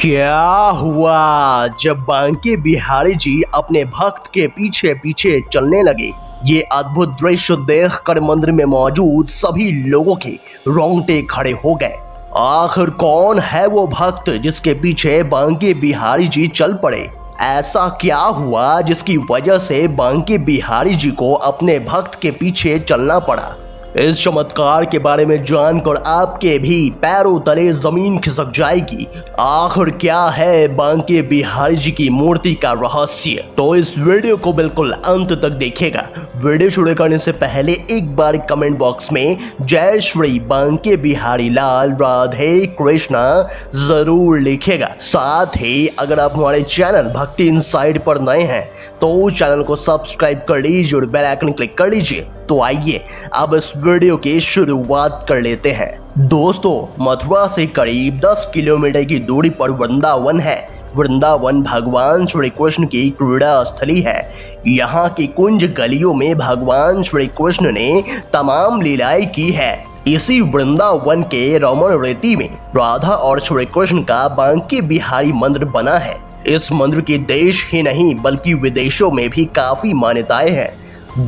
क्या हुआ जब बांके बिहारी जी अपने भक्त के पीछे पीछे चलने लगे। ये अद्भुत दृश्य देखकर मंदिर में मौजूद सभी लोगों के रोंगटे खड़े हो गए। आखिर कौन है वो भक्त जिसके पीछे बांके बिहारी जी चल पड़े? ऐसा क्या हुआ जिसकी वजह से बांके बिहारी जी को अपने भक्त के पीछे चलना पड़ा? इस चमत्कार के बारे में जानकर आपके भी पैरों तले जमीन खिसक जाएगी। आखिर क्या है बांके बिहारी जी की मूर्ति का रहस्य? तो इस वीडियो को बिल्कुल अंत तक देखिएगा। वीडियो शुरू करने से पहले एक बार कमेंट बॉक्स में जय श्री बांके बिहारी लाल राधे कृष्णा जरूर लिखिएगा। साथ ही अगर आप हमारे चैनल भक्ति इनसाइड पर नए हैं तो चैनल को सब्सक्राइब कर लीजिए और बेल आइकन क्लिक कर लीजिए। तो आइए अब इस वीडियो की शुरुआत कर लेते हैं। दोस्तों, मथुरा से करीब 10 किलोमीटर की दूरी पर वृंदावन है। वृंदावन भगवान श्री कृष्ण की क्रीड़ा स्थली है। यहाँ की कुंज गलियों में भगवान श्री कृष्ण ने तमाम लीलाएं की है। इसी वृंदावन के रमण रेती में राधा और श्री कृष्ण का बांके बिहारी मंदिर बना है। इस मंदिर के देश ही नहीं बल्कि विदेशों में भी काफी मान्यताएं हैं।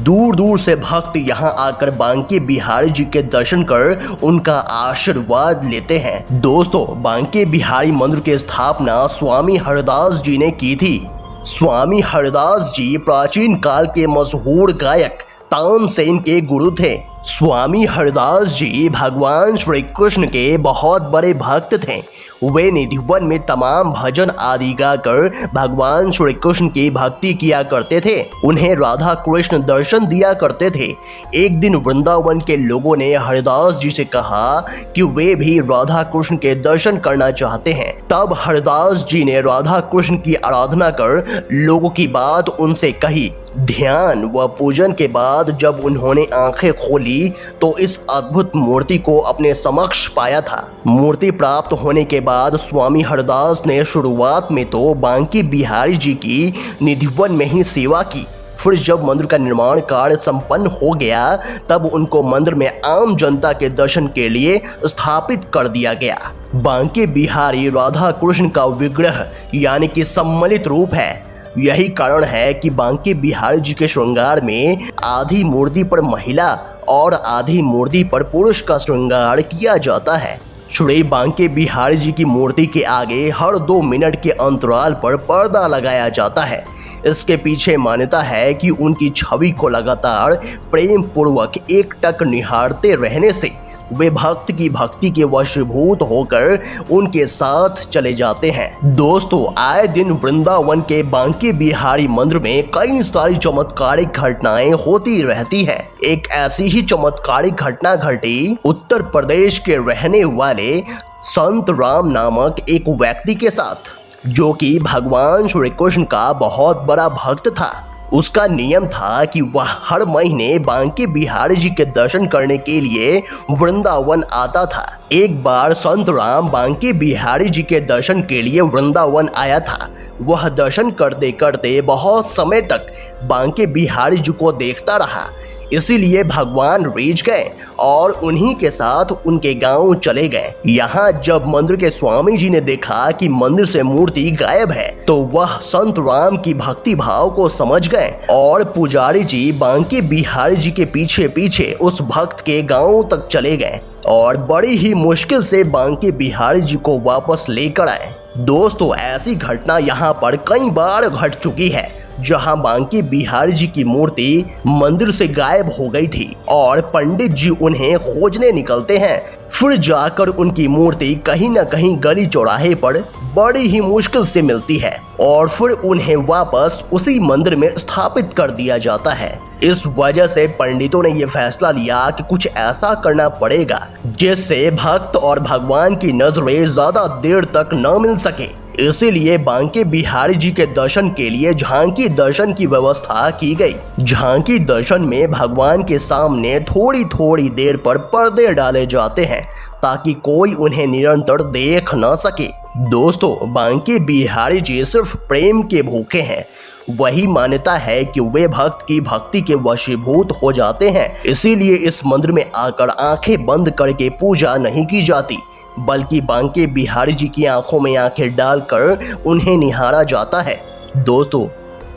दूर दूर से भक्त यहाँ आकर बांके बिहारी जी के दर्शन कर उनका आशीर्वाद लेते हैं। दोस्तों, बांके बिहारी मंदिर की स्थापना स्वामी हरदास जी ने की थी। स्वामी हरदास जी प्राचीन काल के मशहूर गायक तानसेन के गुरु थे। स्वामी हरदास जी भगवान श्री कृष्ण के बहुत बड़े भक्त थे। वे निधिवन में तमाम भजन आदि गाकर भगवान श्री कृष्ण की भक्ति किया करते थे। उन्हें राधा कृष्ण दर्शन दिया करते थे। एक दिन वृंदावन के लोगों ने हरदास जी से कहा कि वे भी राधा कृष्ण के दर्शन करना चाहते हैं। तब हरदास जी ने राधा कृष्ण की आराधना कर लोगों की बात उनसे कही। ध्यान व पूजन के बाद जब उन्होंने आंखें खोली तो इस अद्भुत मूर्ति को अपने समक्ष पाया था। मूर्ति प्राप्त होने के बाद स्वामी हरदास ने शुरुआत में तो बांके बिहारी जी की निधिवन में ही सेवा की। फिर जब मंदिर का निर्माण कार्य संपन्न हो गया तब उनको मंदिर में आम जनता के दर्शन के लिए स्थापित कर दिया गया। बांके बिहारी राधा कृष्ण का विग्रह यानी कि सम्मिलित रूप है। यही कारण है कि बांके बिहारी जी के श्रृंगार में आधी मूर्ति पर महिला और आधी मूर्ति पर पुरुष का श्रृंगार किया जाता है। श्री बांके बिहारी जी की मूर्ति के आगे हर 2 मिनट के अंतराल पर पर्दा लगाया जाता है। इसके पीछे मान्यता है कि उनकी छवि को लगातार प्रेम पूर्वक एकटक निहारते रहने से वे भक्त की भक्ति के वशीभूत होकर उनके साथ चले जाते हैं। दोस्तों, आए दिन वृंदावन के बांके बिहारी मंदिर में कई सारी चमत्कारिक घटनाएं होती रहती है। एक ऐसी ही चमत्कारिक घटना घटी उत्तर प्रदेश के रहने वाले संत राम नामक एक व्यक्ति के साथ, जो कि भगवान श्री कृष्ण का बहुत बड़ा भक्त था। उसका नियम था कि वह हर महीने बांके बिहारी जी के दर्शन करने के लिए वृंदावन आता था। एक बार संत राम बांके बिहारी जी के दर्शन के लिए वृंदावन आया था। वह दर्शन करते करते बहुत समय तक बांके बिहारी जी को देखता रहा। इसीलिए भगवान रीझ गए और उन्हीं के साथ उनके गांव चले गए। यहाँ जब मंदिर के स्वामी जी ने देखा कि मंदिर से मूर्ति गायब है तो वह संत राम की भक्ति भाव को समझ गए और पुजारी जी बांके बिहारी जी के पीछे पीछे उस भक्त के गांव तक चले गए और बड़ी ही मुश्किल से बांके बिहारी जी को वापस लेकर आए। दोस्तों, ऐसी घटना यहाँ पर कई बार घट चुकी है जहां बांके बिहारी जी की मूर्ति मंदिर से गायब हो गई थी और पंडित जी उन्हें खोजने निकलते हैं। फिर जाकर उनकी मूर्ति कहीं न कहीं गली चौराहे पर बड़ी ही मुश्किल से मिलती है और फिर उन्हें वापस उसी मंदिर में स्थापित कर दिया जाता है। इस वजह से पंडितों ने यह फैसला लिया कि कुछ ऐसा करना पड़ेगा जिससे भक्त और भगवान की नजरें ज्यादा देर तक न मिल सके। इसीलिए बांके बिहारी जी के दर्शन के लिए झांकी दर्शन की व्यवस्था की गई। झांकी दर्शन में भगवान के सामने थोड़ी थोड़ी देर पर पर्दे डाले जाते हैं ताकि कोई उन्हें निरंतर देख न सके। दोस्तों, बांके बिहारी जी सिर्फ प्रेम के भूखे हैं। वही मान्यता है कि वे भक्त की भक्ति के वशीभूत हो जाते हैं। इसीलिए इस मंदिर में आकर आंखें बंद करके पूजा नहीं की जाती। बल्कि बांके बिहारी जी की आंखों में आंखें डालकर उन्हें निहारा जाता है। दोस्तों,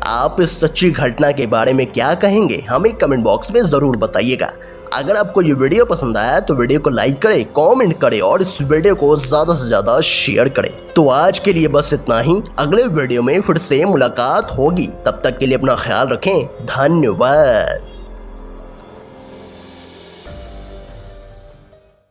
आप इस सच्ची घटना के बारे में क्या कहेंगे, हमें कमेंट बॉक्स में ज़रूर बताइएगा। अगर आपको ये वीडियो पसंद आया तो वीडियो को लाइक करें, कमेंट करें और इस वीडियो को ज़्यादा से ज़्यादा शेयर करें। तो आज के लिए बस इतना ही, अगले वीडियो में फिर से मुलाकात होगी। तब तक के लिए अपना ख्याल रखें। धन्यवाद।